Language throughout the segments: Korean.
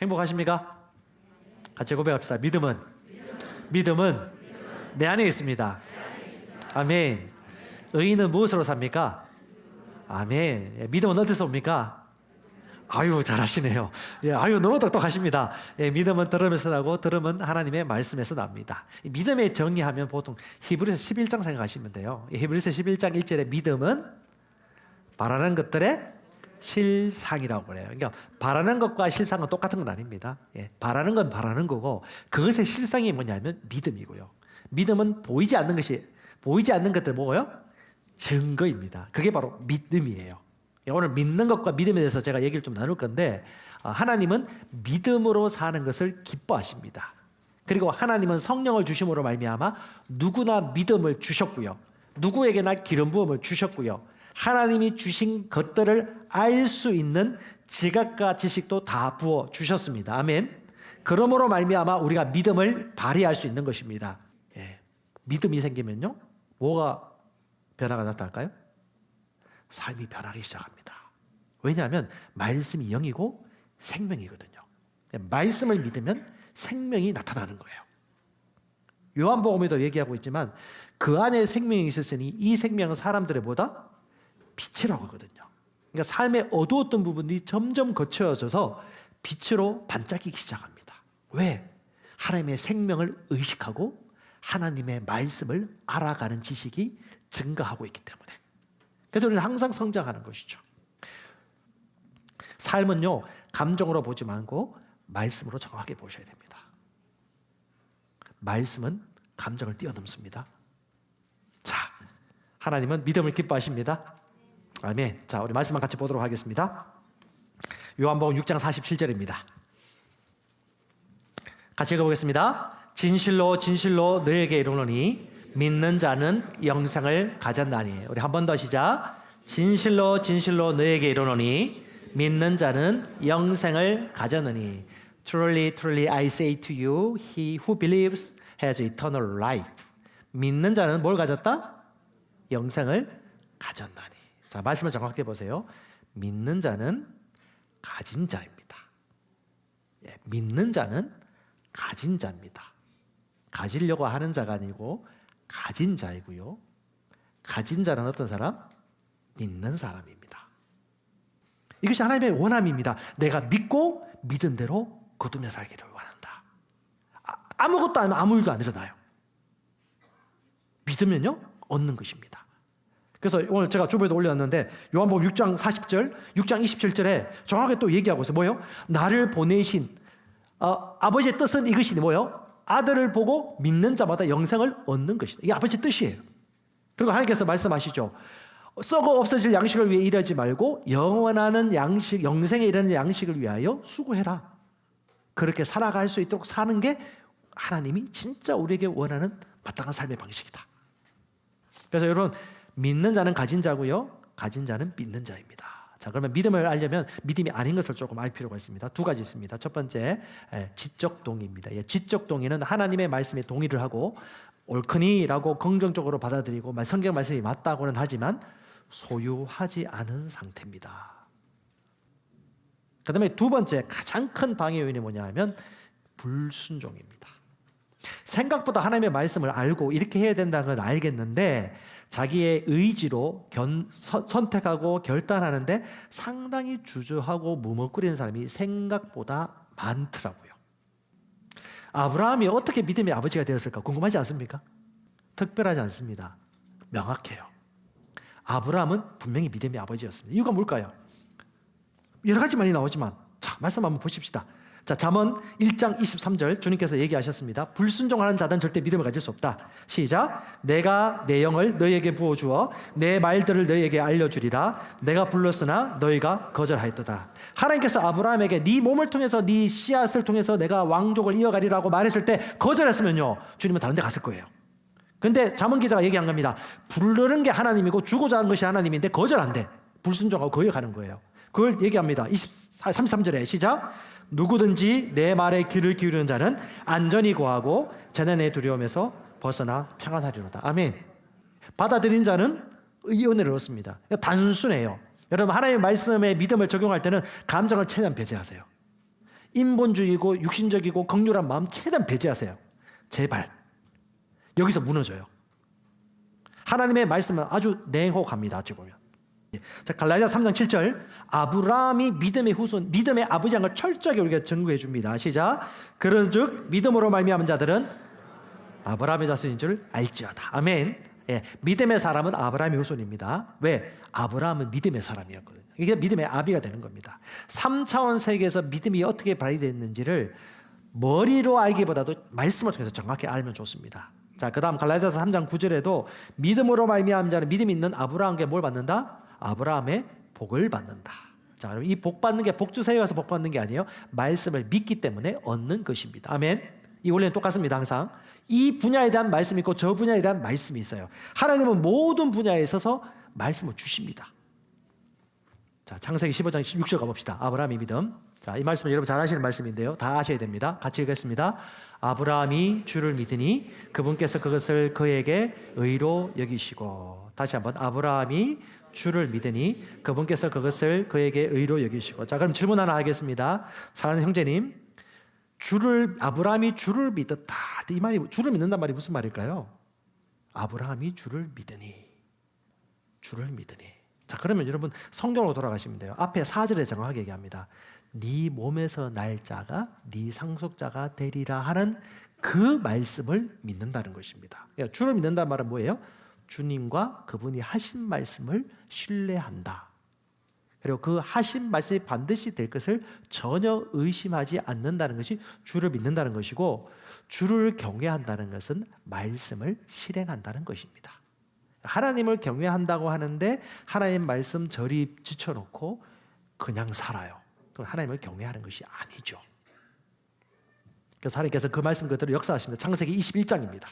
행복하십니까? 같이 고백합시다. 믿음은 내 안에 있습니다. 아멘. 의인은 무엇으로 삽니까? 아멘. 믿음은 어디서 옵니까? 아유, 잘하시네요. 예, 아유, 너무 똑똑하십니다. 예, 믿음은 들으면서 나고 들음은 하나님의 말씀에서 납니다. 믿음의 정의하면 보통 히브리서 11장 생각하시면 돼요. 히브리서 11장 1절에 믿음은 바라는 것들의 실상이라고 그래요. 그러니까 바라는 것과 실상은 똑같은 건 아닙니다. 예, 바라는 건 바라는 거고 그것의 실상이 뭐냐면 믿음이고요. 믿음은 보이지 않는 것들 뭐예요? 증거입니다. 그게 바로 믿음이에요. 오늘 믿는 것과 믿음에 대해서 제가 얘기를 좀 나눌 건데 하나님은 믿음으로 사는 것을 기뻐하십니다. 그리고 하나님은 성령을 주심으로 말미암아 누구나 믿음을 주셨고요. 누구에게나 기름 부음을 주셨고요. 하나님이 주신 것들을 알 수 있는 지각과 지식도 다 부어 주셨습니다. 아멘. 그러므로 말미암아 우리가 믿음을 발휘할 수 있는 것입니다. 예. 믿음이 생기면요, 뭐가 변화가 나타날까요? 삶이 변하기 시작합니다. 왜냐하면 말씀이 영이고 생명이거든요. 말씀을 믿으면 생명이 나타나는 거예요. 요한복음에도 얘기하고 있지만 그 안에 생명이 있었으니 이 생명은 사람들의 보다 빛이라고 하거든요. 그러니까 삶의 어두웠던 부분이 점점 거쳐져서 빛으로 반짝이기 시작합니다. 왜? 하나님의 생명을 의식하고 하나님의 말씀을 알아가는 지식이 증가하고 있기 때문에. 그래서 우리는 항상 성장하는 것이죠. 삶은요, 감정으로 보지 말고 말씀으로 정확하게 보셔야 됩니다. 말씀은 감정을 뛰어넘습니다. 자, 하나님은 믿음을 기뻐하십니다. 아멘. 자, 우리 말씀만 같이 보도록 하겠습니다. 요한복음 6장 47절입니다. 같이 읽어보겠습니다. 진실로 진실로 너에게 이르노니 믿는 자는 영생을 가졌나니. 우리 한 번 더 시작. 진실로 진실로 너에게 이르노니 믿는 자는 영생을 가졌느니. Truly, truly I say to you, he who believes has eternal life. 믿는 자는 뭘 가졌다? 영생을 가졌나니. 자, 말씀을 정확하게 보세요. 믿는 자는 가진 자입니다. 예, 믿는 자는 가진 자입니다. 가지려고 하는 자가 아니고 가진 자이고요. 가진 자는 어떤 사람? 믿는 사람입니다. 이것이 하나님의 원함입니다. 내가 믿고 믿은 대로 거두며 살기를 원한다. 아무것도 안 하면 아무 일도 안 일어나요. 믿으면요, 얻는 것입니다. 그래서 오늘 제가 주보에도 올렸는데 요한복음 6장 40절, 6장 27절에 정확하게 또 얘기하고 있어요. 뭐예요? 나를 보내신 아버지의 뜻은 이것이니 뭐예요? 아들을 보고 믿는 자마다 영생을 얻는 것이다. 이게 아버지의 뜻이에요. 그리고 하나님께서 말씀하시죠. 썩어 없어질 양식을 위해 일하지 말고 영원하는 양식, 영생에 이르는 양식을 위하여 수고해라. 그렇게 살아갈 수 있도록 사는 게 하나님이 진짜 우리에게 원하는 마땅한 삶의 방식이다. 그래서 여러분, 믿는 자는 가진 자고요, 가진 자는 믿는 자입니다. 자, 그러면 믿음을 알려면 믿음이 아닌 것을 조금 알 필요가 있습니다. 두 가지 있습니다. 첫 번째, 지적 동의입니다. 지적 동의는 하나님의 말씀에 동의를 하고 옳거니라고 긍정적으로 받아들이고 성경 말씀이 맞다고는 하지만 소유하지 않은 상태입니다. 그 다음에 두 번째, 가장 큰 방해 요인이 뭐냐 하면 불순종입니다. 생각보다 하나님의 말씀을 알고 이렇게 해야 된다는 건 알겠는데 자기의 의지로 선택하고 결단하는데 상당히 주저하고 무먹거리는 사람이 생각보다 많더라고요. 아브라함이 어떻게 믿음의 아버지가 되었을까 궁금하지 않습니까? 특별하지 않습니다. 명확해요. 아브라함은 분명히 믿음의 아버지였습니다. 이유가 뭘까요? 여러 가지 많이 나오지만 자, 말씀 한번 보십시다. 자, 잠언 1장 23절 주님께서 얘기하셨습니다. 불순종하는 자들은 절대 믿음을 가질 수 없다. 시작. 내가 내 영을 너희에게 부어주어 내 말들을 너희에게 알려주리라. 내가 불렀으나 너희가 거절하였도다. 하나님께서 아브라함에게 네 몸을 통해서 네 씨앗을 통해서 내가 왕족을 이어가리라고 말했을 때 거절했으면요, 주님은 다른 데 갔을 거예요. 근데 잠언 기자가 얘기한 겁니다. 부르는 게 하나님이고 주고자 하는 것이 하나님인데 거절한대. 불순종하고 거역하는 거예요. 그걸 얘기합니다. 33절에 시작. 누구든지 내 말에 귀를 기울이는 자는 안전히 거하고 재난의 두려움에서 벗어나 평안하리로다. 아멘. 받아들인 자는 이 은혜를 얻습니다. 단순해요. 여러분, 하나님의 말씀에 믿음을 적용할 때는 감정을 최대한 배제하세요. 인본주의고 육신적이고 극률한 마음 최대한 배제하세요. 제발. 여기서 무너져요. 하나님의 말씀은 아주 냉혹합니다. 어찌 보면. 자, 갈라디아 3장 7절. 아브라함이 믿음의 후손, 믿음의 아버지인 걸 철저하게 우리가 증거해 줍니다. 시작. 그런즉 믿음으로 말미암은 자들은 아브라함의 자손인 줄 알지어다. 아멘. 예, 믿음의 사람은 아브라함의 후손입니다. 왜? 아브라함은 믿음의 사람이었거든요. 이게 믿음의 아비가 되는 겁니다. 3차원 세계에서 믿음이 어떻게 발휘됐는지를 머리로 알기보다도 말씀을 통해서 정확히 알면 좋습니다. 자, 그 다음 갈라디아서 3장 9절에도 믿음으로 말미암은 자는 믿음이 있는 아브라함께 뭘 받는다? 아브라함의 복을 받는다. 자, 그럼 이 복 받는 게 복주세요 해서 복 받는 게 아니에요. 말씀을 믿기 때문에 얻는 것입니다. 아멘. 이 원리는 똑같습니다. 항상 이 분야에 대한 말씀이 있고 저 분야에 대한 말씀이 있어요. 하나님은 모든 분야에 있어서 말씀을 주십니다. 자, 창세기 15장 6절 가봅시다. 아브라함의 믿음. 자, 이 말씀은 여러분 잘 아시는 말씀인데요. 다 아셔야 됩니다. 같이 읽겠습니다. 아브라함이 주를 믿으니 그분께서 그것을 그에게 의로 여기시고. 다시 한번. 아브라함이 주를 믿으니 그분께서 그것을 그에게 의로 여기시고. 자, 그럼 질문 하나 하겠습니다. 사랑하는 형제님, 아브라함이 주를 믿었다. 이 말이, 주를 믿는단 말이 무슨 말일까요? 아브라함이 주를 믿으니. 자, 그러면 여러분 성경으로 돌아가시면 돼요. 앞에 4절에 정확하게 얘기합니다. 네 몸에서 날 자가 네 상속자가 되리라 하는 그 말씀을 믿는다는 것입니다. 그러니까 주를 믿는다는 말은 뭐예요? 주님과 그분이 하신 말씀을 신뢰한다. 그리고 그 하신 말씀이 반드시 될 것을 전혀 의심하지 않는다는 것이 주를 믿는다는 것이고, 주를 경외한다는 것은 말씀을 실행한다는 것입니다. 하나님을 경외한다고 하는데 하나님 말씀 저리 지쳐놓고 그냥 살아요. 그럼 하나님을 경외하는 것이 아니죠. 그래서 하나님께서 그 말씀 그대로 역사하십니다. 창세기 21장입니다.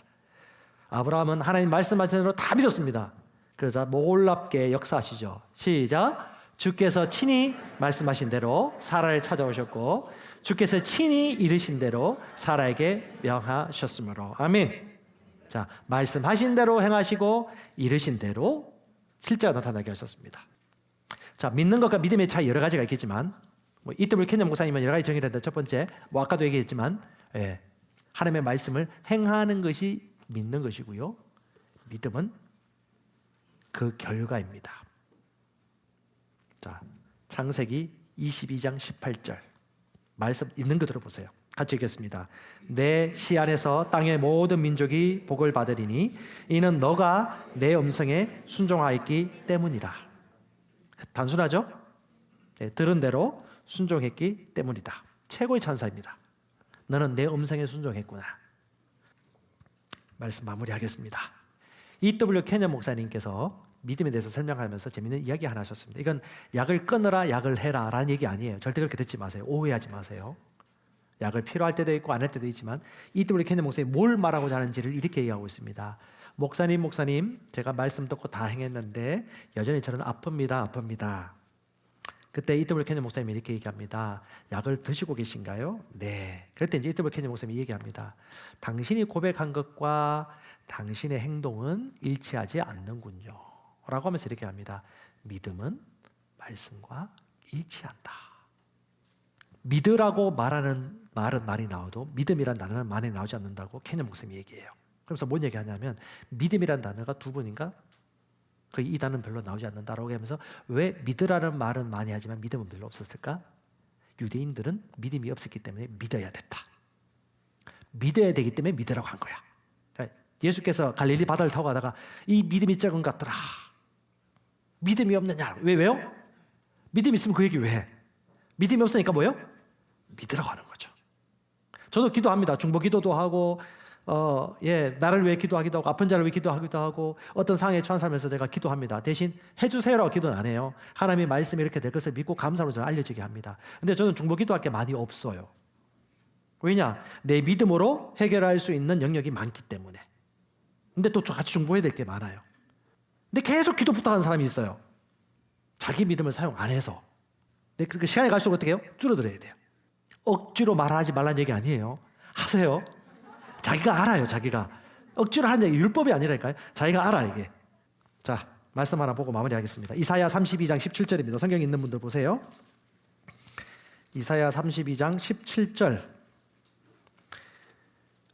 아브라함은 하나님 말씀하신 대로 다 믿었습니다. 그러자 놀랍게 역사하시죠. 시작. 주께서 친히 말씀하신 대로 사라를 찾아오셨고 주께서 친히 이르신 대로 사라에게 명하셨으므로. 아멘. 자, 말씀하신 대로 행하시고 이르신 대로 실제가 나타나게 하셨습니다. 자, 믿는 것과 믿음의 차이 여러 가지가 있겠지만, 이때블 켄yon 목사님은 여러 가지 정의를 했는데, 첫 번째, 아까도 얘기했지만, 하나님의 말씀을 행하는 것이 믿는 것이고요. 믿음은 그 결과입니다. 자, 창세기 22장 18절 말씀 있는 거 들어보세요. 같이 읽겠습니다. 내 씨 안에서 땅의 모든 민족이 복을 받으리니 이는 너가 내 음성에 순종하였기 때문이라. 단순하죠? 네, 들은 대로 순종했기 때문이다. 최고의 찬사입니다. 너는 내 음성에 순종했구나. 말씀 마무리하겠습니다. E.W. 켄yon 목사님께서 믿음에 대해서 설명하면서 재미있는 이야기 하나 하셨습니다. 이건 약을 끊으라, 약을 해라 라는 얘기 아니에요. 절대 그렇게 듣지 마세요. 오해하지 마세요. 약을 필요할 때도 있고 안 할 때도 있지만 E.W. 켄yon 목사님이 뭘 말하고자 하는지를 이렇게 얘기하고 있습니다. 목사님, 제가 말씀 듣고 다 행했는데 여전히 저는 아픕니다. 그때 E.W. 켄yon 목사님이 이렇게 얘기합니다. 약을 드시고 계신가요? 네. 그럴 때 이제 E.W. 켄yon 목사님이 얘기합니다. 당신이 고백한 것과 당신의 행동은 일치하지 않는군요. 라고 하면서 이렇게 합니다. 믿음은 말씀과 일치한다. 믿으라고 말하는 말은 말이 나와도 믿음이란 단어는 말이 나오지 않는다고 켄yon 목사님이 얘기해요. 그래서 뭔 얘기하냐면 믿음이란 단어가 두 번인가 거의 이 단어는 별로 나오지 않는다라고 하면서 왜 믿으라는 말은 많이 하지만 믿음은 별로 없었을까? 유대인들은 믿음이 없었기 때문에 믿어야 됐다. 믿어야 되기 때문에 믿으라고 한 거야. 예수께서 갈릴리 바다를 타고 가다가 이 믿음이 적은 것 같더라. 믿음이 없느냐? 왜요? 믿음이 있으면 그 얘기 왜 해? 믿음이 없으니까 뭐예요? 믿으라고 하는 거죠. 저도 기도합니다. 중보 기도도 하고 나를 위해 기도하기도 하고 아픈 자를 위해 기도하기도 하고 어떤 상황에 처한 살면서 제가 기도합니다. 대신 해주세요라고 기도는 안 해요. 하나님의 말씀이 이렇게 될 것을 믿고 감사로 저는 알려지게 합니다. 근데 저는 중보 기도할 게 많이 없어요. 왜냐? 내 믿음으로 해결할 수 있는 영역이 많기 때문에. 근데 또 같이 중보해야 될 게 많아요. 근데 계속 기도 부탁하는 사람이 있어요. 자기 믿음을 사용 안 해서. 근데 그 시간이 갈수록 어떻게 해요? 줄어들어야 돼요. 억지로 말하지 말라는 얘기 아니에요. 하세요. 자기가 알아요. 자기가 억지로 하는 얘기 율법이 아니라니까요. 자기가 알아 이게. 자, 말씀 하나 보고 마무리하겠습니다. 이사야 32장 17절입니다. 성경 있는 분들 보세요. 이사야 32장 17절.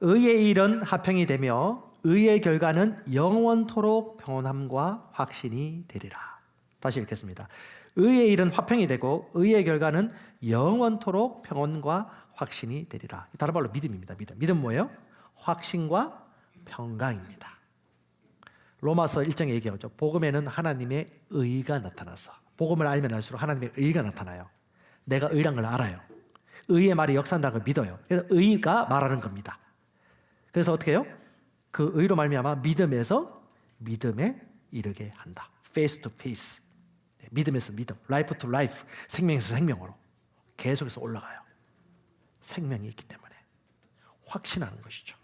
의의 일은 화평이 되며 의의 결과는 영원토록 평온함과 확신이 되리라. 다시 읽겠습니다. 의의 일은 화평이 되고 의의 결과는 영원토록 평온과 확신이 되리라. 다른 말로 믿음입니다. 믿음 뭐예요? 확신과 평강입니다. 로마서 1장에 얘기하죠. 복음에는 하나님의 의가 나타나서, 복음을 알면 알수록 하나님의 의가 나타나요. 내가 의란 걸 알아요. 의의 말이 역사한다는 걸 믿어요. 그래서 의가 말하는 겁니다. 그래서 어떻게 해요? 그 의로 말미암아 믿음에서 믿음에 이르게 한다. Face to face. 믿음에서 믿음, life to life, 생명에서 생명으로 계속해서 올라가요. 생명이 있기 때문에 확신하는 것이죠.